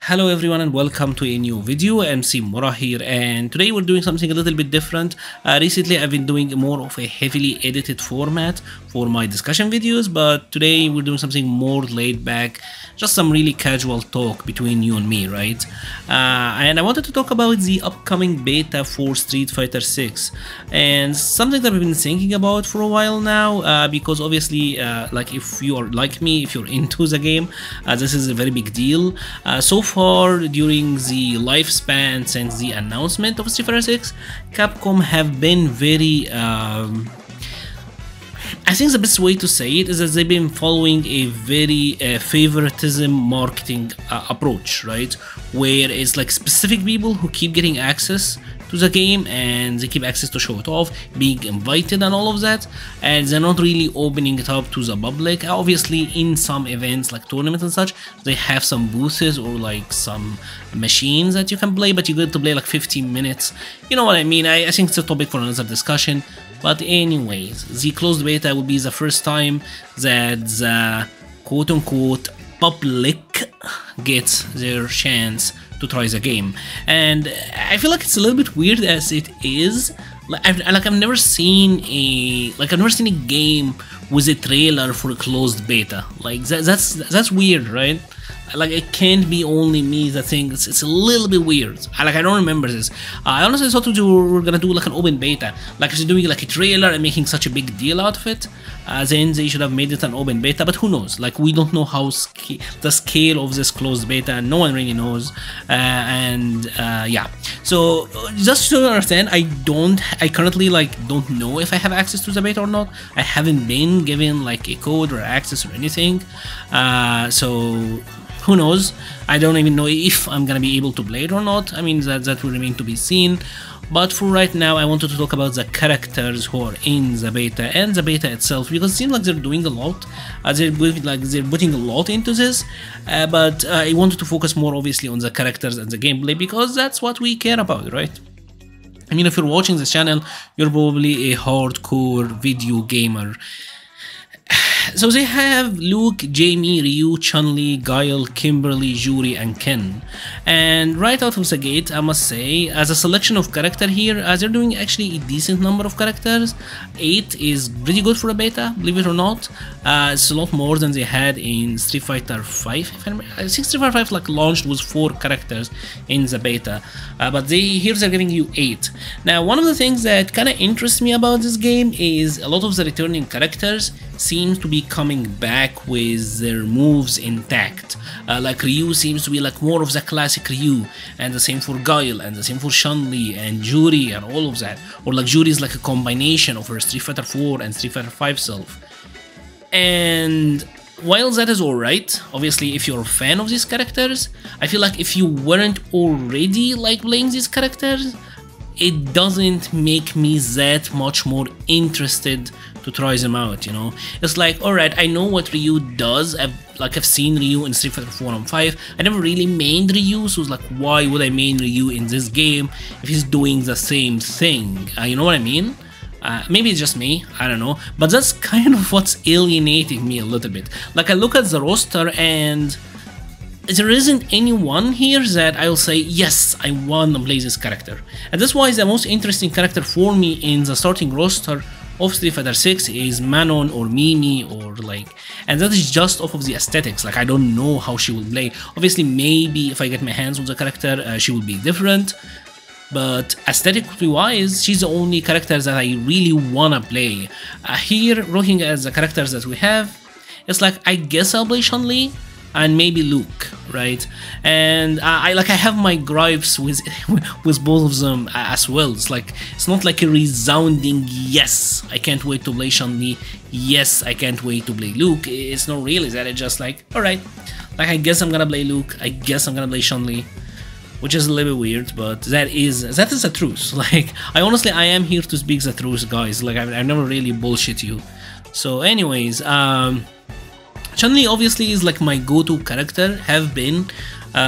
Hello everyone and welcome to a new video. MC Mura here, and today we're doing something a little bit different. Recently I've been doing more of a heavily edited format for my discussion videos, but today we're doing something more laid back, just some really casual talk between you and me, right? And I wanted to talk about the upcoming beta for Street Fighter 6 and something that I've been thinking about for a while now, because obviously like if you are like me, if you're into the game, this is a very big deal. So far during the lifespan since the announcement of Street Fighter 6, Capcom have been very I think the best way to say it is that they've been following a very favoritism marketing approach, right? Where it's like specific people who keep getting access to the game and they keep access to show it off, being invited and all of that, and they're not really opening it up to the public. Obviously in some events like tournaments and such, they have some booths or like some machines that you can play, but you get to play like 15 minutes. You know what I mean? I think it's a topic for another discussion. But anyways, the closed beta will be the first time that the quote-unquote public gets their chance to try the game, and I feel like it's a little bit weird as it is. I've never seen a game with a trailer for a closed beta. Like that's weird, right? Like it can't be only me that thinks it's a little bit weird. I don't remember this. I honestly thought we were gonna do like an open beta, like if they're doing like a trailer and making such a big deal out of it, then they should have made it an open beta. But who knows? Like we don't know how the scale of this closed beta. No one really knows. Yeah. So just to understand, I currently don't know if I have access to the beta or not. I haven't been given like a code or access or anything. So who knows? I don't even know if I'm gonna be able to play it or not. I mean, that will remain to be seen. But for right now, I wanted to talk about the characters who are in the beta and the beta itself, because it seems like they're doing a lot. They're putting a lot into this. But I wanted to focus more obviously on the characters and the gameplay, because that's what we care about, right? I mean, if you're watching this channel, you're probably a hardcore video gamer. So they have Luke, Jamie, Ryu, Chun-Li, Guile, Kimberly, Yuri, and Ken. And right out of the gate, I must say, as a selection of character here, they're doing actually a decent number of characters. 8 is pretty good for a beta, believe it or not. It's a lot more than they had in Street Fighter 5. I think Street Fighter 5 like launched with 4 characters in the beta, but here they're giving you 8. Now, one of the things that kind of interests me about this game is a lot of the returning characters seems to be coming back with their moves intact. Like Ryu seems to be like more of the classic Ryu, and the same for Guile, and the same for Chun-Li and Yuri and all of that. Or like Yuri is like a combination of her Street Fighter 4 and Street Fighter 5 self. And while that is alright, obviously if you're a fan of these characters, I feel like if you weren't already like playing these characters, it doesn't make me that much more interested to try them out, you know? It's like, alright, I know what Ryu does. I've seen Ryu in Street Fighter 4 and 5. I never really mained Ryu, so it's like, why would I main Ryu in this game if he's doing the same thing? You know what I mean? Maybe it's just me, I don't know, but that's kind of what's alienating me a little bit. Like I look at the roster and there isn't anyone here that I'll say, yes, I want to play this character. And that's why the most interesting character for me in the starting roster of Street Fighter 6 is Manon or Mimi, or like, and that is just off of the aesthetics. Like I don't know how she will play. Obviously maybe if I get my hands on the character, she will be different, but aesthetically wise, she's the only character that I really wanna play. Here, looking at the characters that we have, it's like, I guess I'll play Chun-Li and maybe Luke, right? And I have my gripes with both of them as well. It's like, it's not like a resounding yes, I can't wait to play Chun-Li, yes, I can't wait to play Luke. It's not really that. It's just like, alright, like I guess I'm gonna play Luke, I guess I'm gonna play Chun-Li, which is a little bit weird, but that is the truth. Like I am here to speak the truth, guys. Like I've never really bullshit you. So anyways, Chun-Li obviously is like my go-to character, have been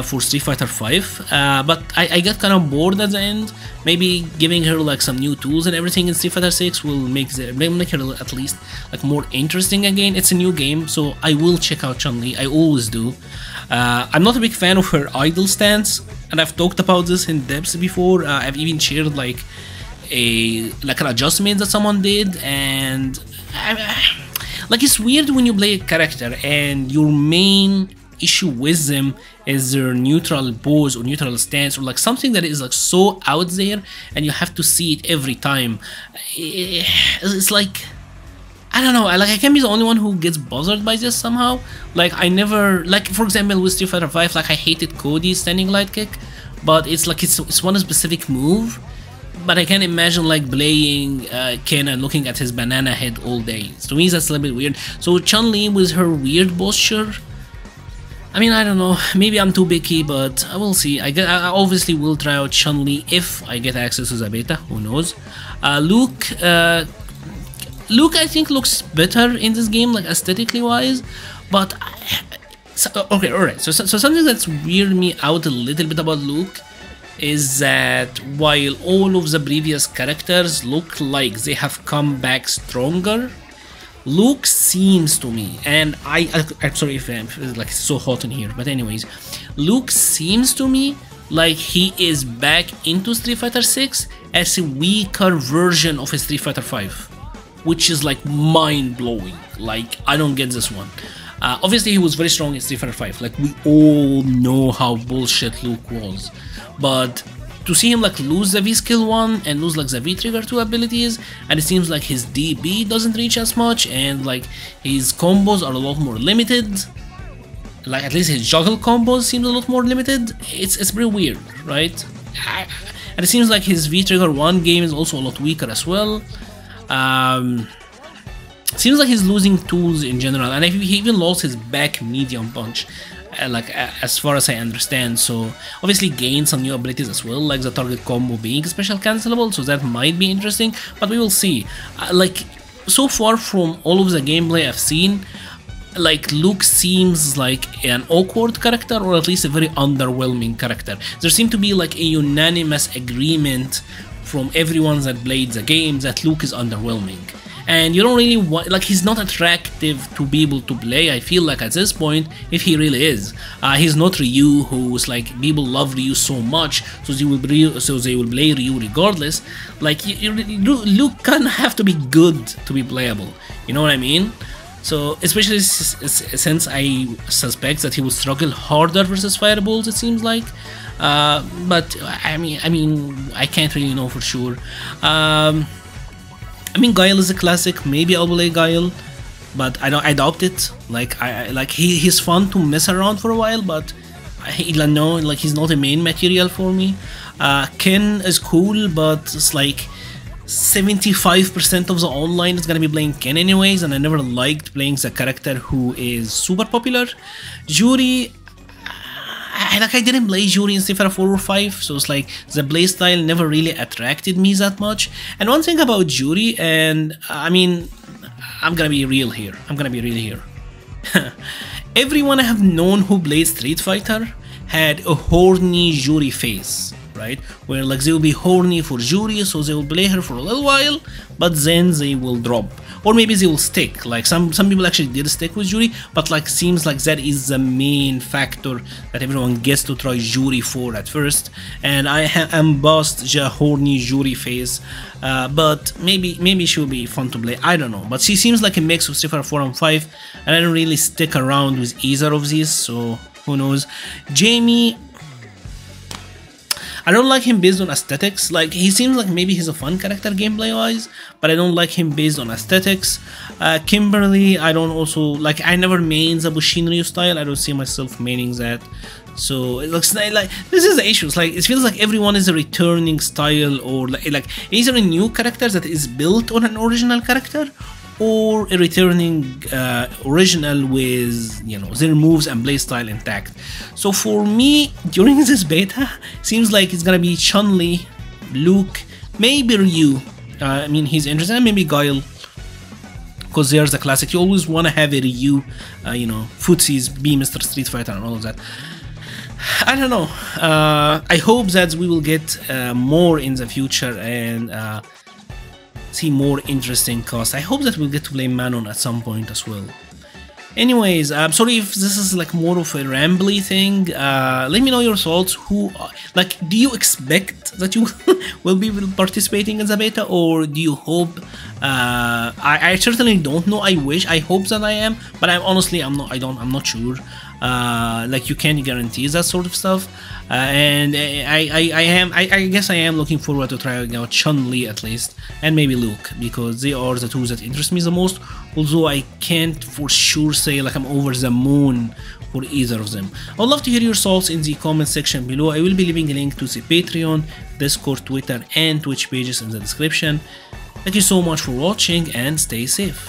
for Street Fighter 5, but I got kind of bored at the end. Maybe giving her like some new tools and everything in Street Fighter 6 will make her at least like more interesting again. It's a new game, so I will check out Chun-Li, I always do. I'm not a big fan of her idle stance, and I've talked about this in depth before. I've even shared like an adjustment that someone did, and like it's weird when you play a character and your main issue with them is their neutral pose or neutral stance, or like something that is like so out there and you have to see it every time. It's like, I don't know, like I can be the only one who gets bothered by this somehow. Like I never, like for example with Street Fighter 5, like I hated Cody's standing light kick, but it's like it's one specific move. But I can't imagine like playing Ken and looking at his banana head all day. So to me that's a little bit weird. So Chun-Li with her weird posture, I mean, I don't know, maybe I'm too picky, but I will see. I obviously will try out Chun-Li if I get access to the beta, who knows. Luke I think looks better in this game, like aesthetically wise, but okay, alright, so something that's weirded me out a little bit about Luke is that while all of the previous characters look like they have come back stronger, Luke seems to me, and I'm sorry if it's like so hot in here, but anyways, Luke seems to me like he is back into Street Fighter 6 as a weaker version of a Street Fighter 5, which is like mind-blowing. Like I don't get this one. Obviously he was very strong in Street Fighter 5, like we all know how bullshit Luke was, but to see him like lose the V skill 1 and lose like the V trigger 2 abilities, and it seems like his DB doesn't reach as much, and like his combos are a lot more limited, like at least his juggle combos seems a lot more limited. It's pretty weird, right? And it seems like his V trigger 1 game is also a lot weaker as well. Seems like he's losing tools in general, and he even lost his back medium punch, like as far as I understand. So obviously gained some new abilities as well, like the target combo being special cancelable, so that might be interesting, but we will see. Like so far from all of the gameplay I've seen, like Luke seems like an awkward character, or at least a very underwhelming character. There seemed to be like a unanimous agreement from everyone that played the game that Luke is underwhelming, and you don't really want, like he's not attractive to be able to play, I feel like at this point, if he really is. He's not Ryu, who's like people love Ryu so much, so they will play Ryu regardless. Like Luke kind of have to be good to be playable, you know what I mean? So especially since I suspect that he will struggle harder versus fireballs, it seems like. But I mean I can't really know for sure. I mean, Guile is a classic. Maybe I'll play Guile, but I doubt it. Like he's fun to mess around for a while, but no, like he's not a main material for me. Ken is cool, but it's like 75% of the online is gonna be playing Ken anyways, and I never liked playing the character who is super popular. Yuri, I didn't play Yuri in Street Fighter 4 or 5, so it's like the playstyle never really attracted me that much. And one thing about Yuri, and I mean, I'm gonna be real here. Everyone I have known who played Street Fighter had a horny Yuri face, right? Where like they will be horny for Yuri, so they will play her for a little while, but then they will drop. Or maybe they will stick, like some people actually did stick with Yuri, but like seems like that is the main factor that everyone gets to try Yuri for at first, and I embossed the horny Yuri face, but maybe she will be fun to play, I don't know, but she seems like a mix of Street Fighter 4 and 5, and I don't really stick around with either of these, so who knows. Jamie, I don't like him based on aesthetics. Like he seems like maybe he's a fun character gameplay wise, but I don't like him based on aesthetics. Kimberly, I don't also like. I never mained the Bushin Ryu style. I don't see myself maining that. So it looks like this is the issue. It's like it feels like everyone is a returning style, or like either a new character that is built on an original character, or a returning original with, you know, their moves and playstyle intact. So for me, during this beta, seems like it's gonna be Chun-Li, Luke, maybe Ryu. I mean, he's interesting, maybe Guile, because there's a classic. You always want to have a Ryu, you know, footsies, be Mr. Street Fighter and all of that. I don't know. I hope that we will get more in the future and see more interesting casts. I hope that we'll get to play Manon at some point as well. Anyways, I'm sorry if this is like more of a rambly thing. Let me know your thoughts. Like, do you expect that you will be participating in the beta, or do you hope? I certainly don't know. I hope that I am, but I'm not sure. Like, you can't guarantee that sort of stuff. And I guess I am looking forward to trying out Chun-Li at least, and maybe Luke, because they are the two that interest me the most, although I can't for sure say like I'm over the moon for either of them. I would love to hear your thoughts in the comment section below. I will be leaving a link to the Patreon, Discord, Twitter and Twitch pages in the description. Thank you so much for watching and stay safe.